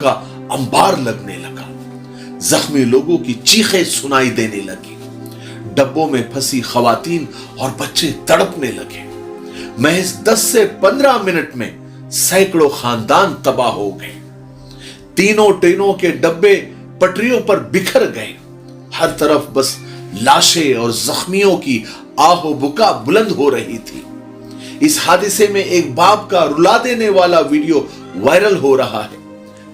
का अंबार लगने लगा। जख्मी लोगों की चीखें सुनाई देने लगी। डब्बों में फंसी खवातीन और बच्चे तड़पने लगे। महज 10 से 15 मिनट में सैकड़ों खानदान तबाह हो गए। तीनों ट्रेनों के डब्बे पटरियों पर बिखर गए। हर तरफ बस लाशें और जख्मियों की आहो बुका बुलंद हो रही थी। इस हादसे में एक बाप का रुला देने वाला वीडियो वायरल हो रहा है,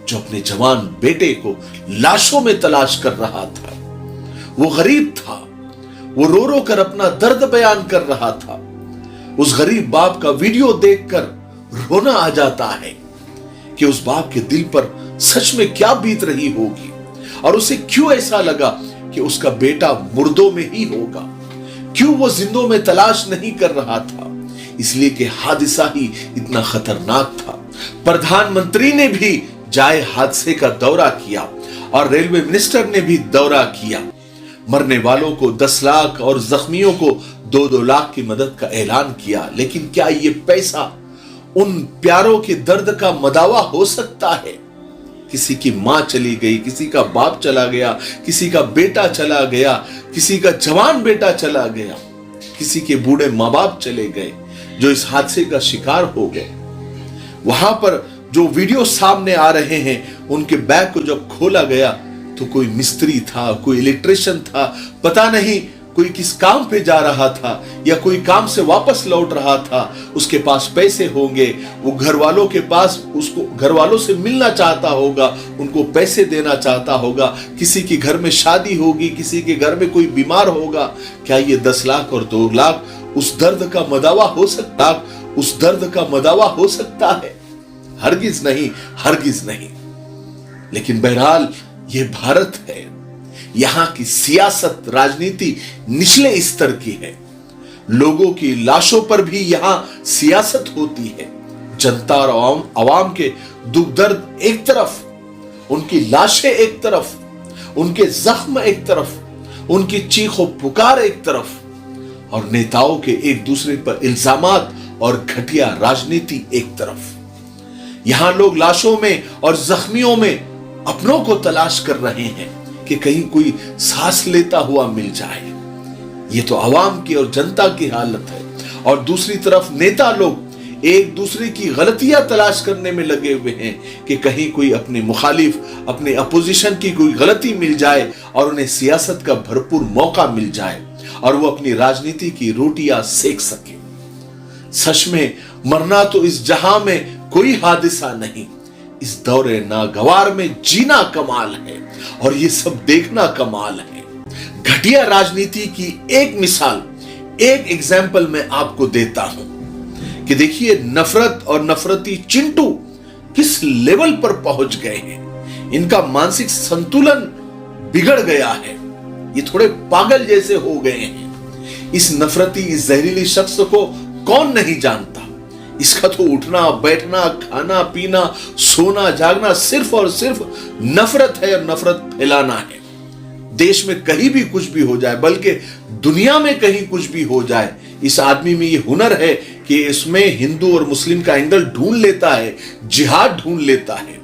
जो अपने जवान बेटे को लाशों में तलाश कर रहा था। वो गरीब था, वो रो रो कर अपना दर्द बयान कर रहा था। उस गरीब बाप का वीडियो देखकर रोना आ जाता है कि उस बाप के दिल पर सच में क्या बीत रही होगी और उसे क्यों ऐसा लगा कि उसका बेटा मुर्दों में ही होगा। क्यों वो जिंदों में तलाश नहीं कर रहा था? इसलिए कि हादसा ही इतना खतरनाक था। प्रधानमंत्री ने भी जाए हादसे का दौरा किया और रेलवे मिनिस्टर ने भी दौरा किया। मरने वालों को 10 लाख और जख्मियों को 2-2 लाख की मदद का ऐलान किया। लेकिन क्या ये पैसा उन प्यारों के दर्द का मदावा हो सकता है? किसी की मां चली गई, किसी का बाप चला गया, किसी का बेटा चला गया, किसी का जवान बेटा चला गया, किसी के बूढ़े मां बाप चले गए जो इस हादसे का शिकार हो गए। वहां पर जो वीडियो सामने आ रहे हैं, उनके बैग को जब खोला गया तो कोई मिस्त्री था, कोई इलेक्ट्रिशियन था, पता नहीं कोई किस काम पे जा रहा था या कोई काम से वापस लौट रहा था। उसके पास पैसे होंगे, वो घर वालों के पास उसको घर वालों से मिलना चाहता होगा, उनको पैसे देना चाहता होगा। किसी के घर में शादी होगी, किसी के घर में कोई बीमार होगा। क्या ये 10 लाख और 2 लाख उस दर्द का मदावा हो सकता? उस दर्द का मदावा हो सकता है? हरगिज नहीं, हरगिज नहीं। लेकिन बहरहाल ये भारत है। यहां की सियासत, राजनीति निचले स्तर की है। लोगों की लाशों पर भी यहां सियासत होती है। जनता और आवाम के दुख दर्द एक तरफ, उनकी लाशें एक तरफ, उनके जख्म एक तरफ, उनकी चीखों पुकार एक तरफ, और नेताओं के एक दूसरे पर इल्जामात और घटिया राजनीति एक तरफ। यहां लोग लाशों में और जख्मियों में अपनों को तलाश कर रहे हैं कि कहीं कोई सांस लेता हुआ मिल जाए। ये तो आवाम की और जनता की हालत है। और दूसरी तरफ नेता लोग एक दूसरे की गलतियां तलाश करने में लगे हुए हैं कि कहीं कोई अपने मुखालिफ, अपने अपोजिशन की कोई गलती मिल जाए और उन्हें सियासत का भरपूर मौका मिल जाए और वो अपनी राजनीति की रोटियां सेक सके। सच में मरना तो इस जहां में कोई हादसा नहीं, इस दौरे नागवार में जीना कमाल है और ये सब देखना कमाल है। घटिया राजनीति की एक मिसाल, एक एग्जाम्पल मैं आपको देता हूं कि देखिए नफरत और नफरती चिंटू किस लेवल पर पहुंच गए हैं। इनका मानसिक संतुलन बिगड़ गया है। ये थोड़े पागल जैसे हो गए हैं। इस नफरती, इस जहरीली शख्स को कौन नहीं जानता? इसका तो उठना बैठना, खाना पीना, सोना जागना सिर्फ और सिर्फ नफरत है और नफरत फैलाना है। देश में कहीं भी कुछ भी हो जाए, बल्कि दुनिया में कहीं कुछ भी हो जाए, इस आदमी में ये हुनर है कि इसमें हिंदू और मुस्लिम का एंगल ढूंढ लेता है, जिहाद ढूंढ लेता है।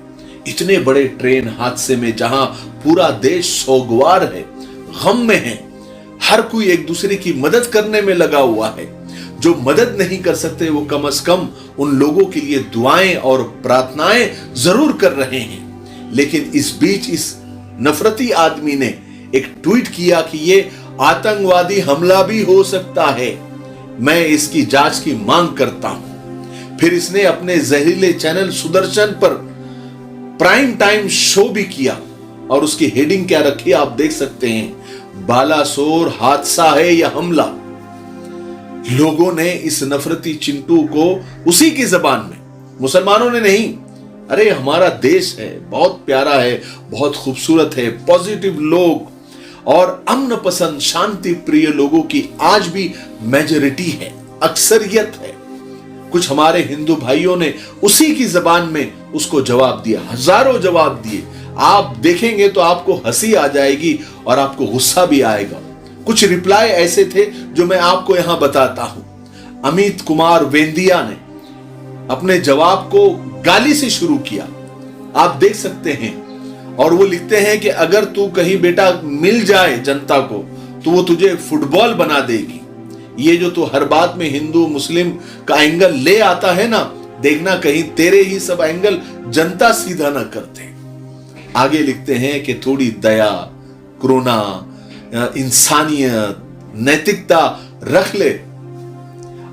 इतने बड़े ट्रेन हादसे में जहां पूरा देश सोगवार है, गम में है, हर कोई एक दूसरे की मदद करने में लगा हुआ है। जो मदद नहीं कर सकते वो कम से कम उन लोगों के लिए दुआएं और प्रार्थनाएं जरूर कर रहे हैं। लेकिन इस बीच इस नफरती आदमी ने एक ट्वीट किया कि ये आतंकवादी हमला भी हो सकता है, मैं इसकी जांच की मांग करता हूं। फिर इसने अपने जहरीले चैनल सुदर्शन पर प्राइम टाइम शो भी किया और उसकी हेडिंग क्या रखी आप देख सकते हैं, बालासोर हादसा है या हमला। लोगों ने इस नफरती चिंटू को उसी की जबान में, मुसलमानों ने नहीं, अरे हमारा देश है, बहुत प्यारा है, बहुत खूबसूरत है, पॉजिटिव लोग और अमन पसंद, शांति प्रिय लोगों की आज भी मेजॉरिटी है, अक्सरियत है। कुछ हमारे हिंदू भाइयों ने उसी की जबान में उसको जवाब दिया, हजारों जवाब दिए। आप देखेंगे तो आपको हंसी आ जाएगी और आपको गुस्सा भी आएगा। कुछ रिप्लाई ऐसे थे जो मैं आपको यहां बताता हूं। अमित कुमार वेंदिया ने अपने जवाब को गाली से शुरू किया। आप देख सकते हैं। और वो लिखते हैं कि अगर तू कहीं बेटा मिल जाए जनता को तो वो तुझे फुटबॉल बना देगी। ये जो तू हर बात में हिंदू मुस्लिम का एंगल ले आता है ना, देखना कहीं तेरे ही सब एंगल जनता सीधा ना करते। आगे लिखते हैं कि थोड़ी दया, करुणा, इंसानियत, नैतिकता रख ले।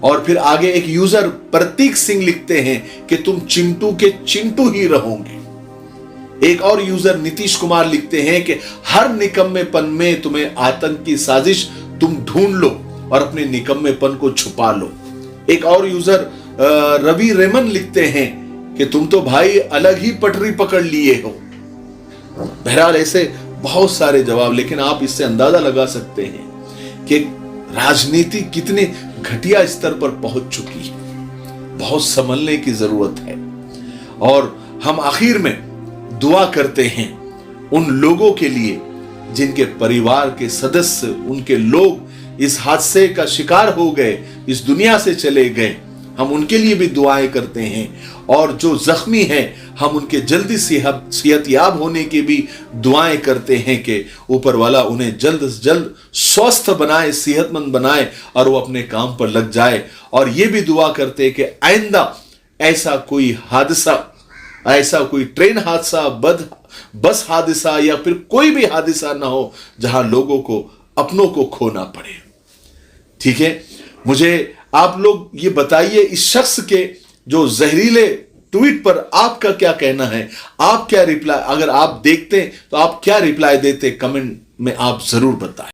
और फिर आगे एक यूजर प्रतीक सिंह लिखते हैं कि तुम चिंटू के चिंटू ही रहोगे। एक और यूजर नीतीश कुमार लिखते हैं कि हर निकम्मेपन में तुम्हें आतंक की साजिश तुम ढूंढ लो और अपने निकम्मेपन को छुपा लो। एक और यूजर रवि रेमन लिखते हैं कि तुम तो भाई अलग ही पटरी पकड़ लिए हो। बहरहाल ऐसे बहुत सारे जवाब, लेकिन आप इससे अंदाजा लगा सकते हैं कि राजनीति कितने घटिया स्तर पर पहुंच चुकी है। बहुत संभलने की जरूरत है। और हम आखिर में दुआ करते हैं उन लोगों के लिए जिनके परिवार के सदस्य, उनके लोग इस हादसे का शिकार हो गए, इस दुनिया से चले गए। हम उनके लिए भी दुआएं करते हैं। और जो जख्मी हैं हम उनके जल्दी सेहतयाब होने की भी दुआएं करते हैं कि ऊपर वाला उन्हें जल्द से जल्द स्वस्थ बनाए, सेहतमंद बनाए और वो अपने काम पर लग जाए। और ये भी दुआ करते हैं कि आइंदा ऐसा कोई हादसा, ऐसा कोई ट्रेन हादसा, बस हादसा या फिर कोई भी हादसा ना हो जहां लोगों को अपनों को खोना पड़े। ठीक है, मुझे आप लोग ये बताइए इस शख्स के जो जहरीले ट्वीट पर आपका क्या कहना है? आप क्या रिप्लाई, अगर आप देखते तो आप क्या रिप्लाई देते? कमेंट में आप जरूर बताएं।